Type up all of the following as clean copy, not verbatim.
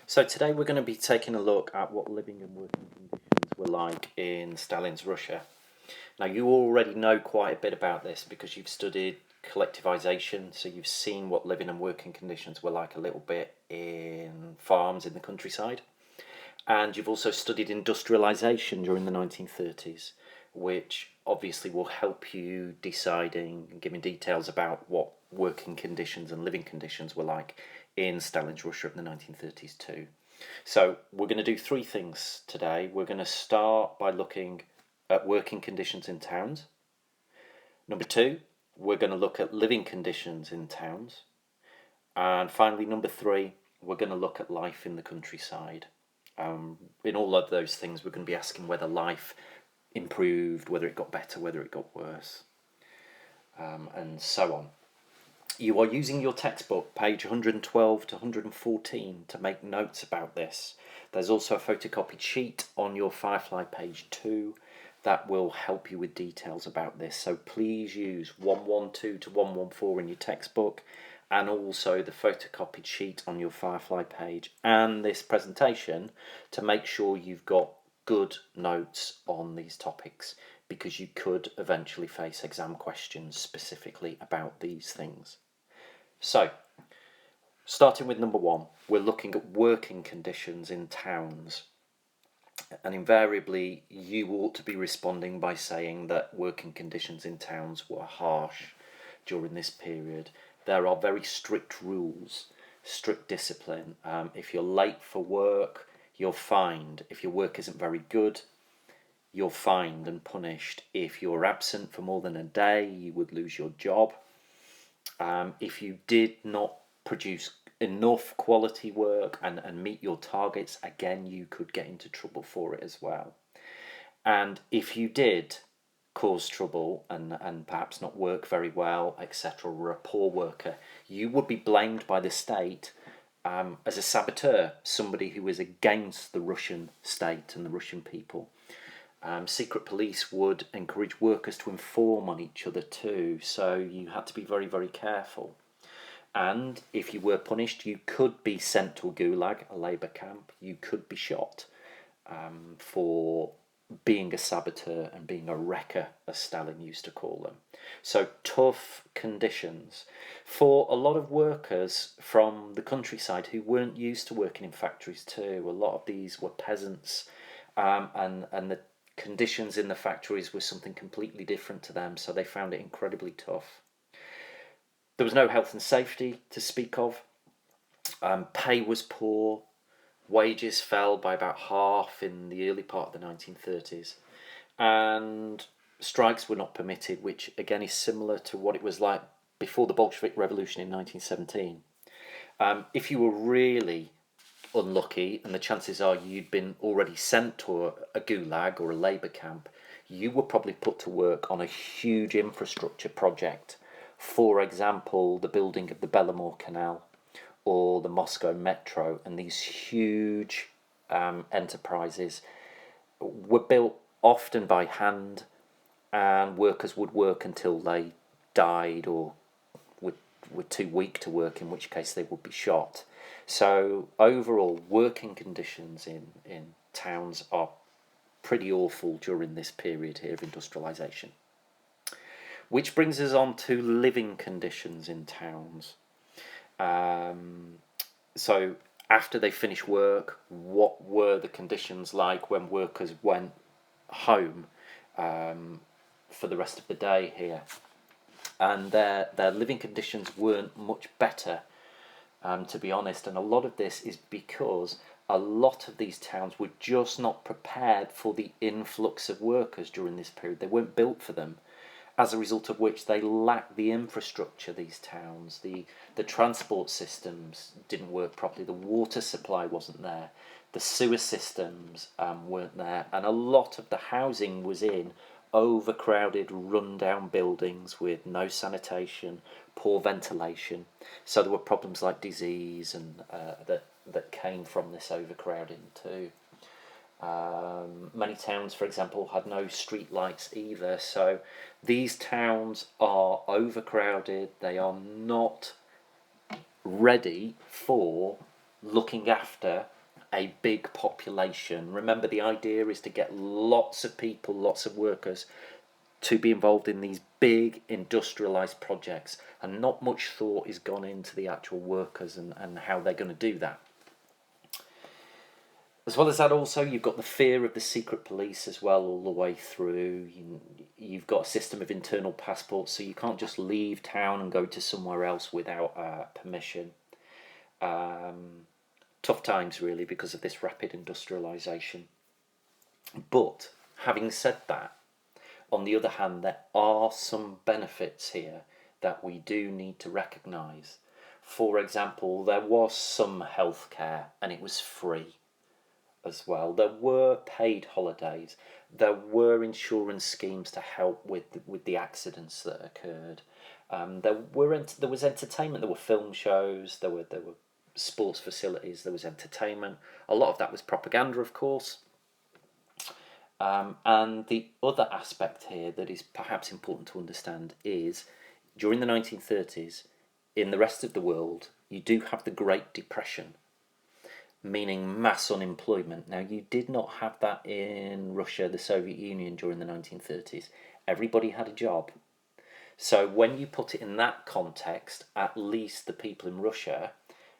So today we're going to be taking a look at what living and working conditions were like in Stalin's Russia. Now you already know quite a bit about this because you've studied collectivization, so you've seen what living and working conditions were like a little bit in farms in the countryside. And you've also studied industrialization during the 1930s, which obviously will help you deciding and giving details about what working conditions and living conditions were like in Stalin's Russia of the 1930s too. So we're going to do three things today. We're going to start by looking at working conditions in towns. Number two, we're going to look at living conditions in towns. And finally, number three, we're going to look at life in the countryside. In all of those things, we're going to be asking whether life improved, whether it got better, whether it got worse, and so on. You are using your textbook, page 112 to 114, to make notes about this. There's also a photocopied sheet on your Firefly page 2 that will help you with details about this. So please use 112 to 114 in your textbook, and also the photocopied sheet on your Firefly page and this presentation to make sure you've got good notes on these topics, because you could eventually face exam questions specifically about these things. So, starting with number one, we're looking at working conditions in towns. And invariably, you ought to be responding by saying that working conditions in towns were harsh during this period. There are very strict rules, strict discipline. If you're late for work, you're fined. If your work isn't very good, you're fined and punished. If you're absent for more than a day, you would lose your job. If you did not produce enough quality work and meet your targets, again, you could get into trouble for it as well. And if you did cause trouble and perhaps not work very well, etc., or a poor worker, you would be blamed by the state as a saboteur, somebody who is against the Russian state and the Russian people. Secret police would encourage workers to inform on each other too, so you had to be very, very careful. And if you were punished, you could be sent to a gulag, a labour camp. You could be shot for being a saboteur and being a wrecker, as Stalin used to call them. So tough conditions for a lot of workers from the countryside who weren't used to working in factories too. A lot of these were peasants, and the conditions in the factories were something completely different to them, so they found it incredibly tough. There was no health and safety to speak of. Pay was poor. Wages fell by about half in the early part of the 1930s. And strikes were not permitted, which again is similar to what it was like before the Bolshevik Revolution in 1917. If you were really unlucky, and the chances are you'd been already sent to a gulag or a labour camp, you were probably put to work on a huge infrastructure project. For example, the building of the Belomor Canal or the Moscow Metro, and these huge enterprises were built often by hand, and workers would work until they died or were too weak to work, in which case they would be shot. So overall, working conditions in towns are pretty awful during this period here of industrialisation. Which brings us on to living conditions in towns. So after they finished work, what were the conditions like when workers went home for the rest of the day here? And their living conditions weren't much better, to be honest. And a lot of this is because a lot of these towns were just not prepared for the influx of workers during this period. They weren't built for them, as a result of which they lacked the infrastructure, these towns. The transport systems didn't work properly, the water supply wasn't there, the sewer systems weren't there, and a lot of the housing was in overcrowded, run-down buildings with no sanitation, poor ventilation. So there were problems like disease and that came from this overcrowding too. Many towns, for example, had no street lights either. So these towns are overcrowded. They are not ready for looking after a big population. Remember, the idea is to get lots of people, lots of workers to be involved in these big industrialized projects, and not much thought is gone into the actual workers and how they're going to do that. As well as that, also, you've got the fear of the secret police as well all the way through. You've got a system of internal passports, so you can't just leave town and go to somewhere else without permission. Tough times, really, because of this rapid industrialisation. But having said that, on the other hand, there are some benefits here that we do need to recognise. For example, there was some healthcare and it was free as well. There were paid holidays. There were insurance schemes to help with the accidents that occurred. There was entertainment. There were film shows. There were sports facilities. There was entertainment. A lot of that was propaganda, of course. And the other aspect here that is perhaps important to understand is, during the 1930s, in the rest of the world, you do have the Great Depression, meaning mass unemployment. Now, you did not have that in Russia, the Soviet Union, during the 1930s. Everybody had a job. So when you put it in that context, at least the people in Russia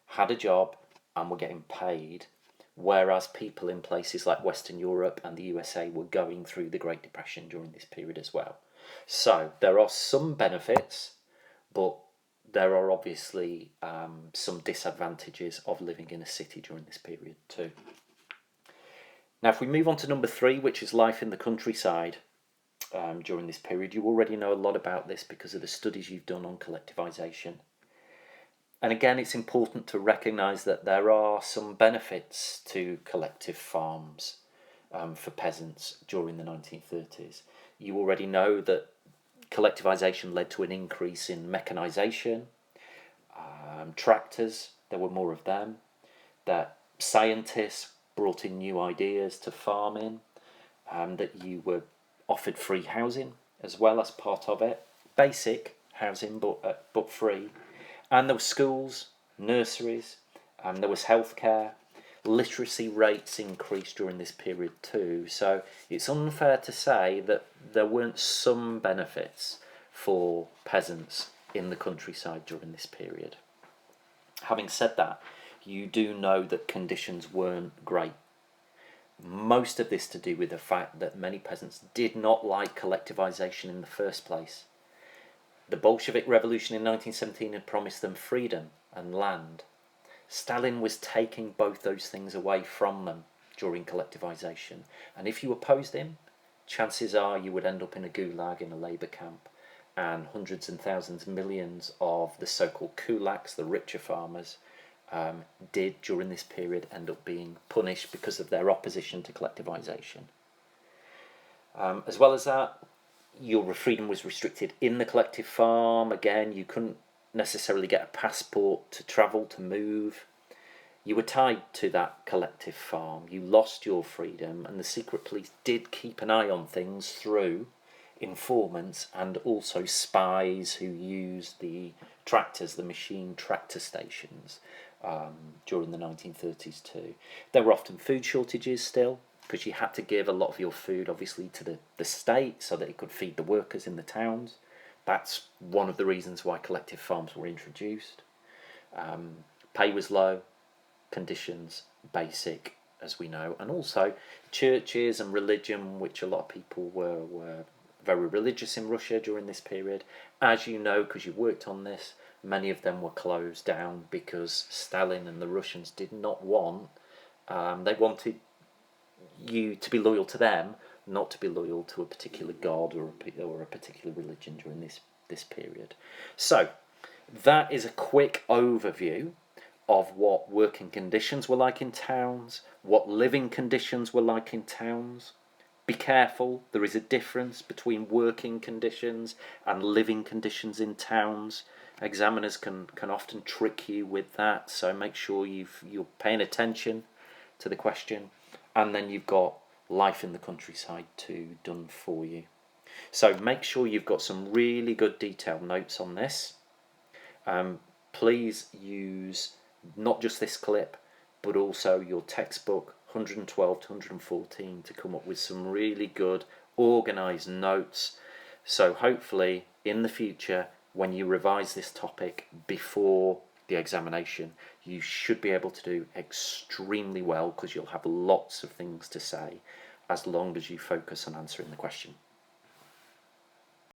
had a job and were getting paid, whereas people in places like Western Europe and the USA were going through the Great Depression during this period as well. So there are some benefits, but there are obviously some disadvantages of living in a city during this period too. Now, if we move on to number 3, which is life in the countryside during this period, you already know a lot about this because of the studies you've done on collectivisation. And again, it's important to recognise that there are some benefits to collective farms for peasants during the 1930s. You already know that collectivisation led to an increase in mechanisation, tractors, there were more of them, that scientists brought in new ideas to farming, that you were offered free housing as well as part of it, basic housing but free, and there were schools, nurseries, there was healthcare. Literacy rates increased during this period too, so it's unfair to say that there weren't some benefits for peasants in the countryside during this period. Having said that, you do know that conditions weren't great. Most of this to do with the fact that many peasants did not like collectivisation in the first place. The Bolshevik Revolution in 1917 had promised them freedom and land. Stalin was taking both those things away from them during collectivisation, and if you opposed him, chances are you would end up in a gulag, in a labour camp, and hundreds and thousands, millions of the so-called kulaks, the richer farmers, did during this period end up being punished because of their opposition to collectivisation. As well as that, your freedom was restricted in the collective farm. Again, you couldn't necessarily get a passport to travel, to move. You were tied to that collective farm. You lost your freedom, and the secret police did keep an eye on things through informants and also spies who used the tractors, the machine tractor stations, during the 1930s too. There were often food shortages still, because you had to give a lot of your food obviously to the state so that it could feed the workers in the towns. That's one of the reasons why collective farms were introduced. Pay was low, conditions basic, as we know, and also churches and religion, which a lot of people were very religious in Russia during this period. As you know, because you worked on this, many of them were closed down because Stalin and the Russians did not want, they wanted you to be loyal to them, not to be loyal to a particular god or a particular religion during this period. So that is a quick overview of what working conditions were like in towns, what living conditions were like in towns. Be careful, there is a difference between working conditions and living conditions in towns. Examiners can often trick you with that, so make sure you're paying attention to the question. And then you've got life in the countryside too done for you. So make sure you've got some really good detailed notes on this. Please use not just this clip, but also your textbook 112 to 114 to come up with some really good organised notes. So hopefully in the future, when you revise this topic before the examination, you should be able to do extremely well, because you'll have lots of things to say as long as you focus on answering the question.